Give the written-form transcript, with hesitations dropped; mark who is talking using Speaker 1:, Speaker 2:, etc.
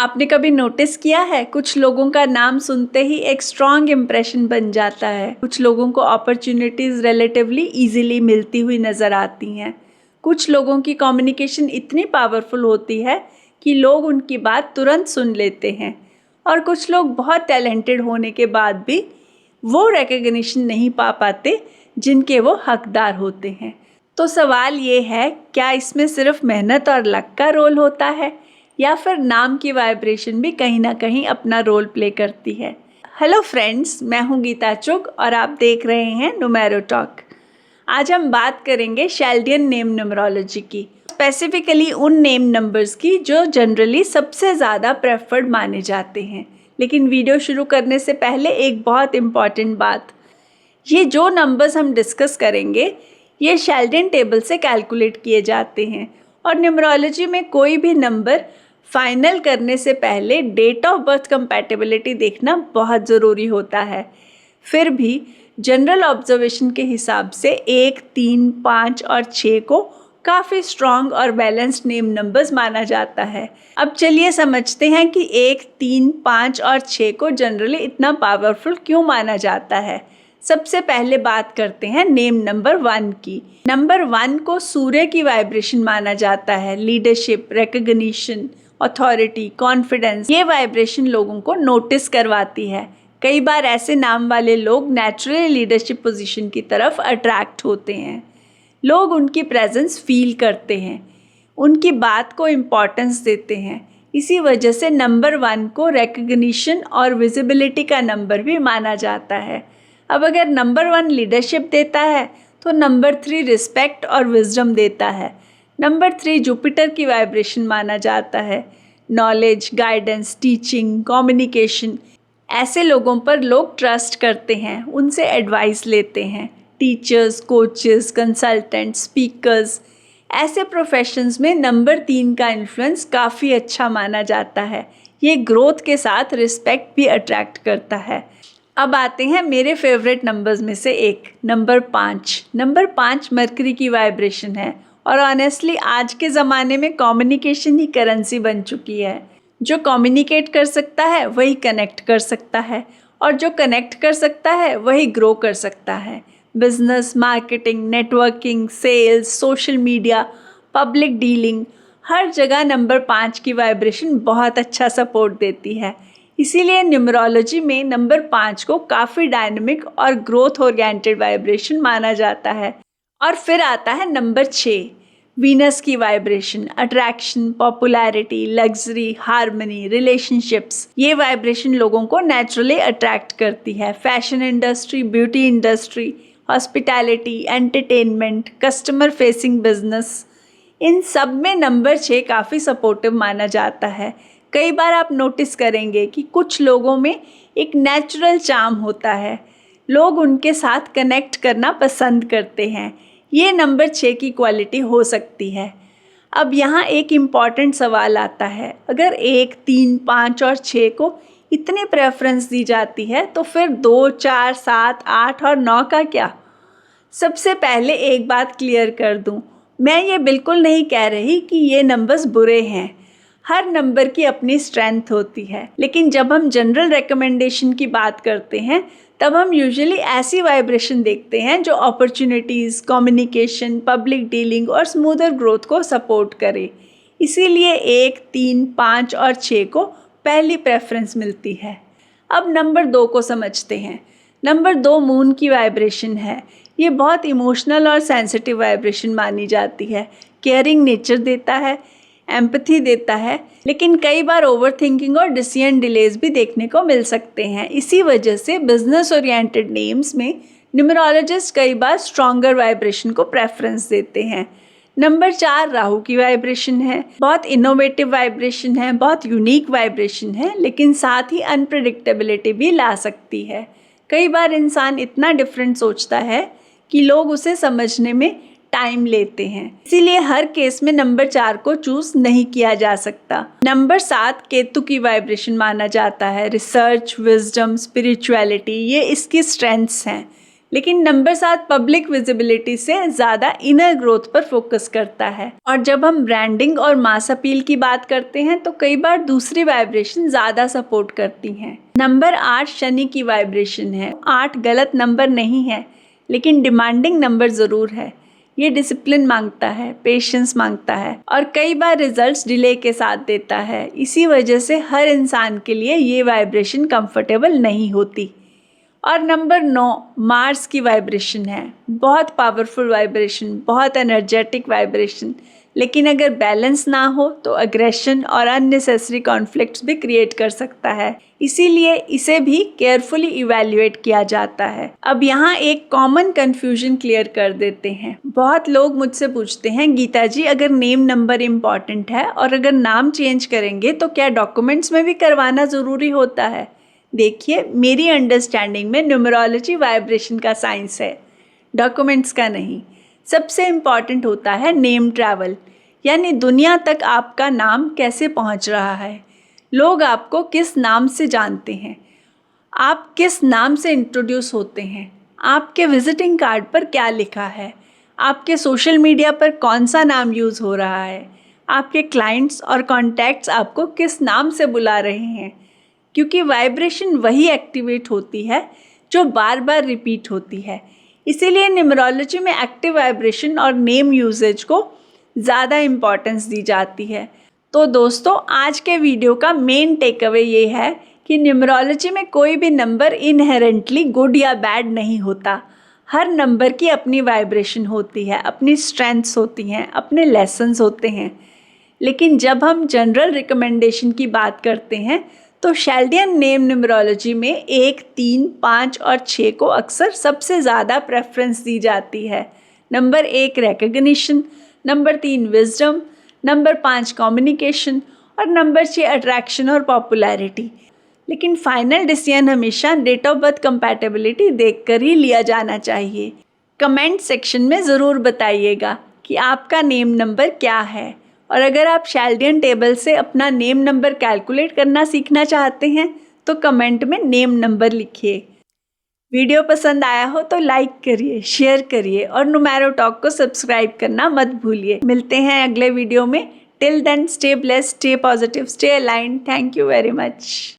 Speaker 1: आपने कभी नोटिस किया है, कुछ लोगों का नाम सुनते ही एक स्ट्रॉन्ग इम्प्रेशन बन जाता है। कुछ लोगों को अपॉर्चुनिटीज़ रिलेटिवली इजीली मिलती हुई नज़र आती हैं। कुछ लोगों की कम्युनिकेशन इतनी पावरफुल होती है कि लोग उनकी बात तुरंत सुन लेते हैं, और कुछ लोग बहुत टैलेंटेड होने के बाद भी वो रिकग्निशन नहीं पा पाते जिनके वो हकदार होते हैं। तो सवाल ये है, क्या इसमें सिर्फ मेहनत और लक का रोल होता है, या फिर नाम की वाइब्रेशन भी कहीं ना कहीं अपना रोल प्ले करती है? हेलो फ्रेंड्स, मैं हूं गीता चुग और आप देख रहे हैं नुमेरो टॉक। आज हम बात करेंगे शेल्डियन नेम न्यूमरोलॉजी की, स्पेसिफिकली उन नेम नंबर्स की जो जनरली सबसे ज़्यादा प्रेफर्ड माने जाते हैं। लेकिन वीडियो शुरू करने से पहले एक बहुत इम्पॉर्टेंट बात, ये जो नंबर्स हम डिस्कस करेंगे ये शेल्डियन टेबल से कैलकुलेट किए जाते हैं, और न्यूमरोलॉजी में कोई भी नंबर फाइनल करने से पहले डेट ऑफ बर्थ कंपैटिबिलिटी देखना बहुत ज़रूरी होता है। फिर भी जनरल ऑब्जर्वेशन के हिसाब से 1, 3, 5 और 6 को काफ़ी स्ट्रॉन्ग और बैलेंस्ड नेम नंबर्स माना जाता है। अब चलिए समझते हैं कि 1, 3, 5 और 6 को जनरली इतना पावरफुल क्यों माना जाता है। सबसे पहले बात करते हैं नेम नंबर 1 की। नंबर 1 को सूर्य की वाइब्रेशन माना जाता है। लीडरशिप, रिकग्निशन, अथॉरिटी, कॉन्फिडेंस, ये वाइब्रेशन लोगों को नोटिस करवाती है। कई बार ऐसे नाम वाले लोग नेचुरली लीडरशिप पोजीशन की तरफ अट्रैक्ट होते हैं। लोग उनकी प्रेजेंस फील करते हैं, उनकी बात को इम्पोर्टेंस देते हैं। इसी वजह से नंबर 1 को रिकग्निशन और विजिबिलिटी का नंबर भी माना जाता है। अब अगर नंबर 1 लीडरशिप देता है तो नंबर 3 रिस्पेक्ट और विजडम देता है। नंबर 3 जुपिटर की वाइब्रेशन माना जाता है। नॉलेज, गाइडेंस, टीचिंग, कम्युनिकेशन, ऐसे लोगों पर लोग ट्रस्ट करते हैं, उनसे एडवाइस लेते हैं। टीचर्स, कोचेस, कंसल्टेंट, स्पीकर्स, ऐसे प्रोफेशंस में नंबर 3 का इन्फ्लुएंस काफ़ी अच्छा माना जाता है। ये ग्रोथ के साथ रिस्पेक्ट भी अट्रैक्ट करता है। अब आते हैं मेरे फेवरेट नंबर्स में से एक, नंबर 5। नंबर 5 मरकरी की वाइब्रेशन है, और ऑनेस्टली आज के ज़माने में कम्युनिकेशन ही करेंसी बन चुकी है। जो कम्युनिकेट कर सकता है वही कनेक्ट कर सकता है, और जो कनेक्ट कर सकता है वही ग्रो कर सकता है। Business, marketing, networking, sales, social media, public dealing, हर जगह नंबर 5 की वाइब्रेशन बहुत अच्छा सपोर्ट देती है। इसीलिए न्यूमरोलॉजी में नंबर 5 को काफ़ी डायनेमिक और ग्रोथ ओरिएंटेड वाइब्रेशन माना जाता है। और फिर आता है नंबर 6, वीनस की vibration, attraction, popularity, luxury, harmony, relationships. ये वाइब्रेशन लोगों को नेचुरली अट्रैक्ट करती है। Fashion industry, beauty industry, hospitality, entertainment, customer facing business, इन सब में नंबर 6 काफ़ी सपोर्टिव माना जाता है। कई बार आप नोटिस करेंगे कि कुछ लोगों में एक नेचुरल चार्म होता है, लोग उनके साथ कनेक्ट करना पसंद करते हैं। ये नंबर 6 की क्वालिटी हो सकती है। अब यहाँ एक इम्पॉर्टेंट सवाल आता है, अगर 1, 3, 5 और 6 को इतनी प्रेफरेंस दी जाती है तो फिर 2, 4, 7, 8 और 9 का क्या? सबसे पहले एक बात क्लियर कर दूं, मैं ये बिल्कुल नहीं कह रही कि ये नंबर्स बुरे हैं। हर नंबर की अपनी स्ट्रेंथ होती है, लेकिन जब हम जनरल रिकमेंडेशन की बात करते हैं तब हम यूजुअली ऐसी वाइब्रेशन देखते हैं जो अपॉर्चुनिटीज़, कम्युनिकेशन, पब्लिक डीलिंग और स्मूदर ग्रोथ को सपोर्ट करे। इसीलिए 1, 3, 5 और 6 को पहली प्रेफरेंस मिलती है। अब नंबर 2 को समझते हैं। नंबर 2 मून की वाइब्रेशन है। ये बहुत इमोशनल और सेंसिटिव वाइब्रेशन मानी जाती है। केयरिंग नेचर देता है, एम्पैथी देता है, लेकिन कई बार ओवर थिंकिंग और डिसीजन डिलेज भी देखने को मिल सकते हैं। इसी वजह से बिजनेस ओरिएंटेड नेम्स में न्यूमरोलॉजिस्ट कई बार स्ट्रॉन्गर वाइब्रेशन को प्रेफरेंस देते हैं। नंबर 4 राहु की वाइब्रेशन है। बहुत इनोवेटिव वाइब्रेशन है, बहुत यूनिक वाइब्रेशन है, लेकिन साथ ही अनप्रेडिक्टेबिलिटी भी ला सकती है। कई बार इंसान इतना डिफरेंट सोचता है कि लोग उसे समझने में टाइम लेते हैं। इसीलिए हर केस में नंबर 4 को चूज नहीं किया जा सकता। नंबर 7 केतु की वाइब्रेशन माना जाता है। रिसर्च, विजडम, स्पिरिचुअलिटी, ये इसकी स्ट्रेंथ्स हैं। लेकिन नंबर 7 पब्लिक विजिबिलिटी से ज़्यादा इनर ग्रोथ पर फोकस करता है। और जब हम ब्रांडिंग और मास अपील की बात करते हैं तो कई बार दूसरी वाइब्रेशन ज़्यादा सपोर्ट करती हैं। नंबर 8 शनि की वाइब्रेशन है। 8 गलत नंबर नहीं है, लेकिन डिमांडिंग नंबर ज़रूर है। ये डिसिप्लिन मांगता है, पेशेंस मांगता है और कई बार रिजल्ट्स डिले के साथ देता है। इसी वजह से हर इंसान के लिए ये वाइब्रेशन कंफर्टेबल नहीं होती। और नंबर 9 मार्स की वाइब्रेशन है। बहुत पावरफुल वाइब्रेशन, बहुत एनर्जेटिक वाइब्रेशन, लेकिन अगर बैलेंस ना हो तो अग्रेशन और अननेसेसरी कॉन्फ्लिक्ट्स भी क्रिएट कर सकता है। इसीलिए इसे भी केयरफुली इवैल्यूएट किया जाता है। अब यहाँ एक कॉमन कन्फ्यूजन क्लियर कर देते हैं। बहुत लोग मुझसे पूछते हैं, गीता जी अगर नेम नंबर इम्पॉर्टेंट है और अगर नाम चेंज करेंगे तो क्या डॉक्यूमेंट्स में भी करवाना ज़रूरी होता है? देखिए, मेरी अंडरस्टैंडिंग में न्यूमरोलॉजी वाइब्रेशन का साइंस है, डॉक्यूमेंट्स का नहीं। सबसे इम्पॉर्टेंट होता है नेम ट्रैवल, यानी दुनिया तक आपका नाम कैसे पहुंच रहा है। लोग आपको किस नाम से जानते हैं, आप किस नाम से इंट्रोड्यूस होते हैं, आपके विजिटिंग कार्ड पर क्या लिखा है, आपके सोशल मीडिया पर कौन सा नाम यूज़ हो रहा है, आपके क्लाइंट्स और कॉन्टैक्ट्स आपको किस नाम से बुला रहे हैं। क्योंकि वाइब्रेशन वही एक्टिवेट होती है जो बार बार रिपीट होती है। इसीलिए न्यूमरोलॉजी में एक्टिव वाइब्रेशन और नेम यूजेज को ज़्यादा इम्पॉर्टेंस दी जाती है। तो दोस्तों, आज के वीडियो का मेन टेक अवे ये है कि न्यूमरोलॉजी में कोई भी नंबर इनहेरेंटली गुड या बैड नहीं होता। हर नंबर की अपनी वाइब्रेशन होती है, अपनी स्ट्रेंथ्स होती हैं, अपने लेसन्स होते हैं। लेकिन जब हम जनरल रिकमेंडेशन की बात करते हैं तो शेल्डियन नेम न्यूमरोलॉजी में 1, 3, 5 और 6 को अक्सर सबसे ज़्यादा प्रेफरेंस दी जाती है। Number 1 recognition, number 3 wisdom, number 5 communication और नंबर 6 अट्रैक्शन और पॉपुलैरिटी। लेकिन फाइनल डिसीजन हमेशा डेट ऑफ बर्थ कंपैटिबिलिटी देखकर ही लिया जाना चाहिए। कमेंट सेक्शन में ज़रूर बताइएगा कि आपका नेम नंबर क्या है, और अगर आप शेल्डियन टेबल से अपना नेम नंबर कैलकुलेट करना सीखना चाहते हैं तो कमेंट में नेम नंबर लिखिए। वीडियो पसंद आया हो तो लाइक करिए, शेयर करिए और नुमेरो टॉक को सब्सक्राइब करना मत भूलिए। मिलते हैं अगले वीडियो में। Till then stay blessed, stay positive, stay aligned. Thank you very much.